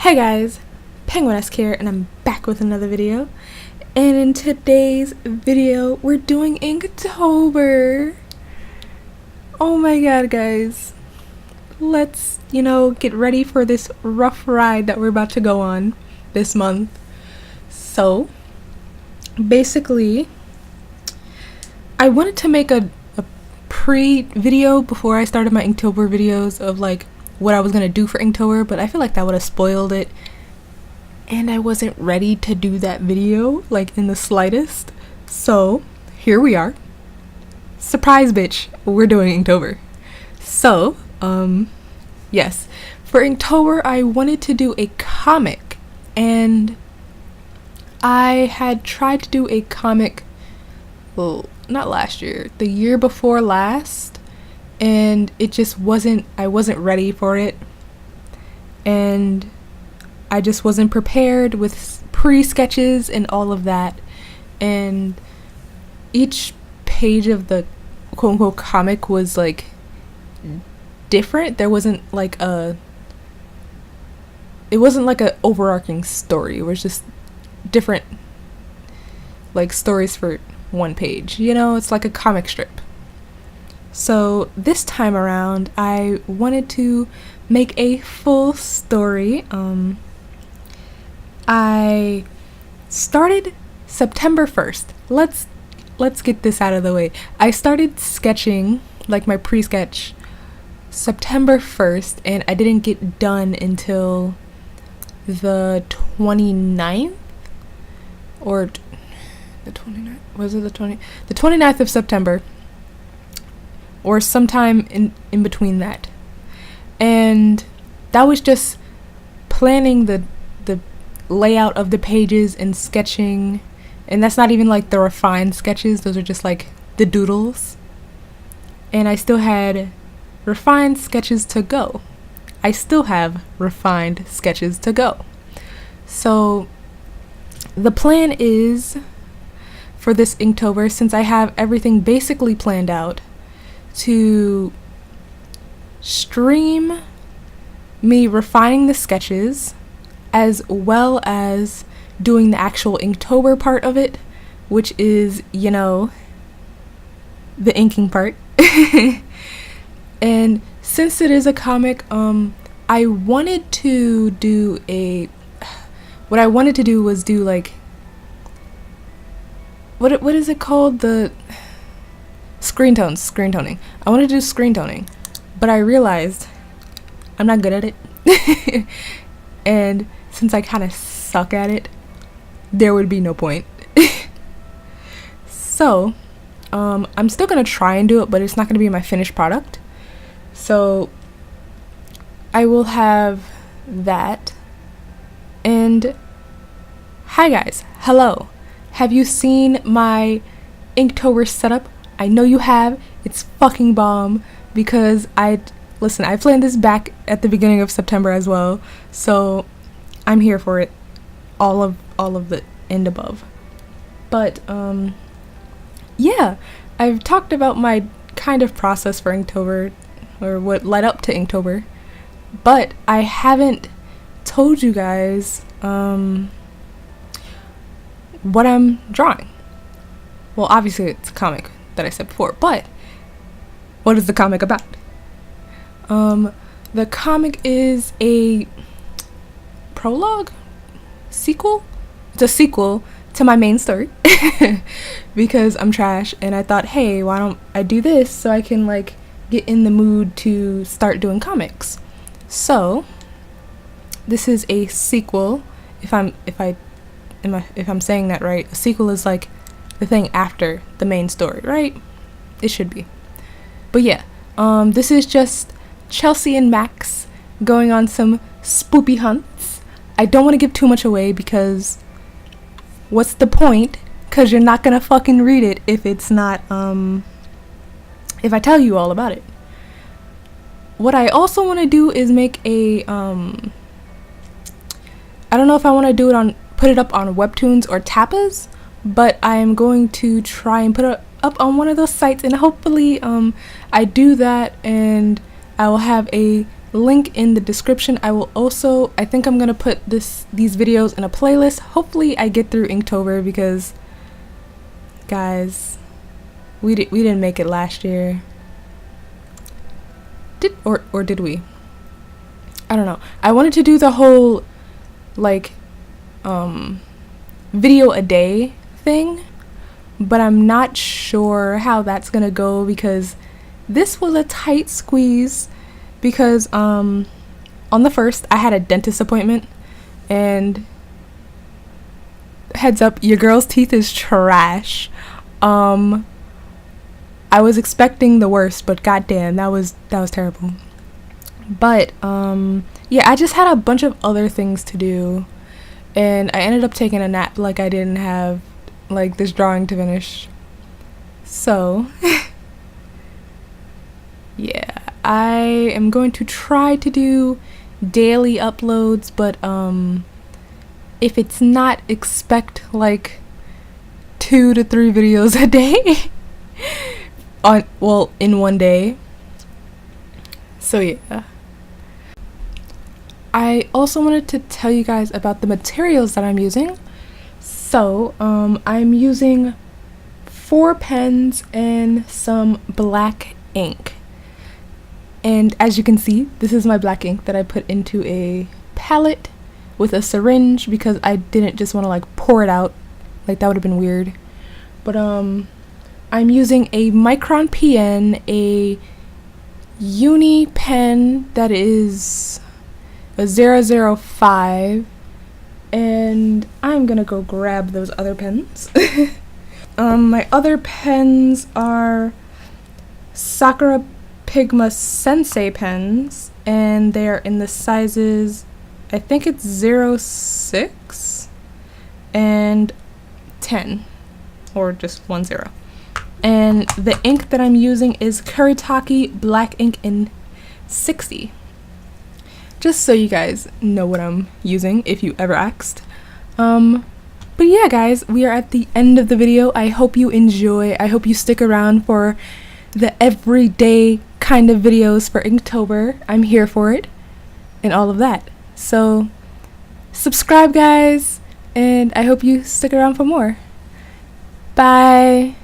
Hey guys, PenguinEsk here, and I'm back with another video. And in today's video, we're doing Inktober. Oh my god, guys. Let's, get ready for this rough ride that we're about to go on this month. So, basically, I wanted to make a pre-video before I started my Inktober videos of what I was gonna do for Inktober, but I feel like that would have spoiled it, and I wasn't ready to do that video in the slightest. So here we are. Surprise, bitch, we're doing Inktober. So yes, for Inktober I wanted to do a comic, and I had tried to do a comic, well, not last year, the year before last, and it just I wasn't ready for it, and I just wasn't prepared with pre-sketches and all of that, and each page of the quote-unquote comic was different. There wasn't it wasn't an overarching story. It was just different stories for one page, it's like a comic strip. So this time around, I wanted to make a full story. I started September 1st. Let's get this out of the way. I started sketching, my pre-sketch, September 1st, and I didn't get done until the 29th, or the 29th, was it the 29th of September, or sometime in between that. And that was just planning the layout of the pages and sketching, and that's not even the refined sketches, those are just the doodles. And I still had refined sketches to go. I still have refined sketches to go. So the plan is, for this Inktober, since I have everything basically planned out, to stream me refining the sketches as well as doing the actual Inktober part of it, which is, the inking part. And since it is a comic, I wanted to do what I wanted to do was do what is it called? The screen toning. I want to do screen toning, but I realized I'm not good at it. And since I kind of suck at it, there would be no point. So I'm still gonna try and do it, but it's not gonna be my finished product. So I will have that. And hi guys, hello. Have you seen my Inktober setup? I know you have. It's fucking bomb, because I planned this back at the beginning of September as well, so I'm here for it, all of the and above. But yeah, I've talked about my kind of process for Inktober, or what led up to Inktober, but I haven't told you guys what I'm drawing. Well, obviously it's a comic that I said before, but what is the comic about? The comic is a prologue? Sequel? It's a sequel to my main story, because I'm trash, and I thought, hey, why don't I do this so I can get in the mood to start doing comics. So this is a sequel. If I'm saying that right, a sequel is the thing after the main story, right? It should be. But yeah, this is just Chelsea and Max going on some spoopy hunts. I don't want to give too much away, because what's the point? Because you're not gonna fucking read it if it's not, if I tell you all about it. What I also want to do is make a, I don't know if I want to put it up on Webtoons or Tapas, but I'm going to try and put it up on one of those sites, and hopefully I do that, and I will have a link in the description. I will also, I think I'm gonna put these videos in a playlist. Hopefully I get through Inktober, because guys, we didn't make it last year. Or did we? I don't know. I wanted to do the whole like video a day thing, but I'm not sure how that's gonna go, because this was a tight squeeze, because on the 1st I had a dentist appointment, and heads up, your girl's teeth is trash. I was expecting the worst, but goddamn, that was terrible. But yeah, I just had a bunch of other things to do, and I ended up taking a nap, like I didn't have like this drawing to finish. So yeah, I am going to try to do daily uploads, but if it's not, expect like 2 to 3 videos a day in one day. So yeah, I also wanted to tell you guys about the materials that I'm using. So I'm using 4 pens and some black ink, and as you can see, this is my black ink that I put into a palette with a syringe, because I didn't just want to like pour it out, like that would have been weird. But I'm using a Micron pen, a uni pen that is a 005, and I'm gonna go grab those other pens. My other pens are Sakura Pigma Sensei pens, and they are in the sizes, I think it's 06 and 10, or just 10. And the ink that I'm using is Kuretake Black Ink in 60. Just so you guys know what I'm using, if you ever asked. But yeah, guys, we are at the end of the video. I hope you enjoy. I hope you stick around for the everyday kind of videos for Inktober. I'm here for it and all of that. So subscribe, guys, and I hope you stick around for more. Bye.